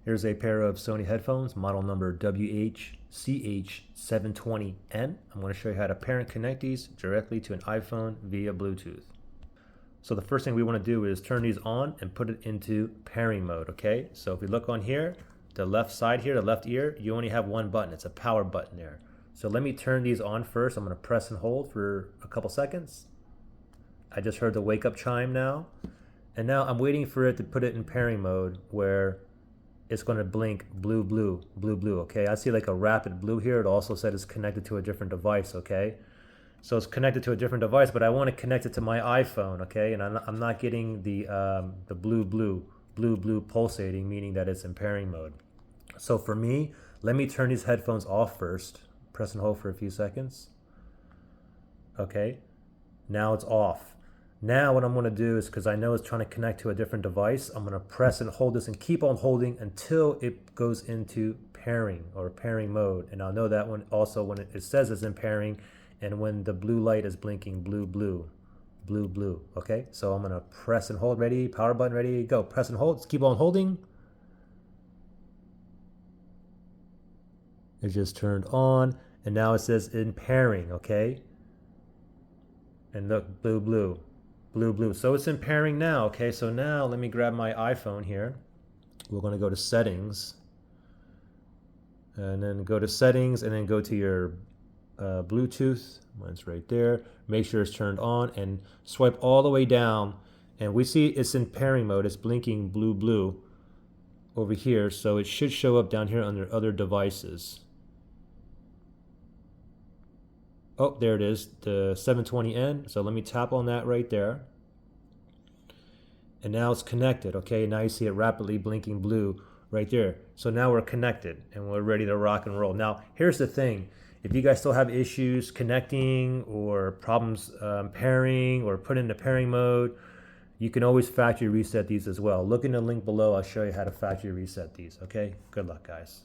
Here's a pair of Sony headphones, model number WH-CH720N. I'm going to show you how to pair and connect these directly to an iPhone via Bluetooth. So the first thing we want to do is turn these on and put it into pairing mode, okay? So if we look on here, the left side here, the left ear, you only have one button. It's a power button there. So let me turn these on first. I'm going to press and hold for a couple seconds. I just heard the wake up chime now. And now I'm waiting for it to put it in pairing mode where it's going to blink blue, blue, blue, blue, okay? I see like a rapid blue here. It also said it's connected to a different device, okay? So it's connected to a different device, but I want to connect it to my iPhone, okay? And I'm not getting the blue, blue, blue, blue pulsating, meaning that it's in pairing mode. So for me, let me turn these headphones off first. Press and hold for a few seconds. Okay, now it's off. Now what I'm going to do is, because I know it's trying to connect to a different device, I'm going to press and hold this and keep on holding until it goes into pairing or pairing mode. And I'll know that one also when it says it's in pairing and when the blue light is blinking blue, blue, blue, blue. Okay, so I'm going to press and hold. Ready, power button ready, go. Press and hold. Just keep on holding. It just turned on and now it says in pairing, okay? And look, blue, blue. Blue, blue. So it's in pairing now, okay? So now let me grab my iPhone here. We're going to go to settings. And then go to settings and then go to your Bluetooth. Mine's right there. Make sure it's turned on and swipe all the way down. And we see it's in pairing mode. It's blinking blue, blue over here. So it should show up down here under other devices. Oh, there it is, the 720N. So let me tap on that right there. And now it's connected, okay? Now you see it rapidly blinking blue right there. So now we're connected and we're ready to rock and roll. Now, here's the thing. If you guys still have issues connecting or problems pairing or put into pairing mode, you can always factory reset these as well. Look in the link below. I'll show you how to factory reset these, okay? Good luck, guys.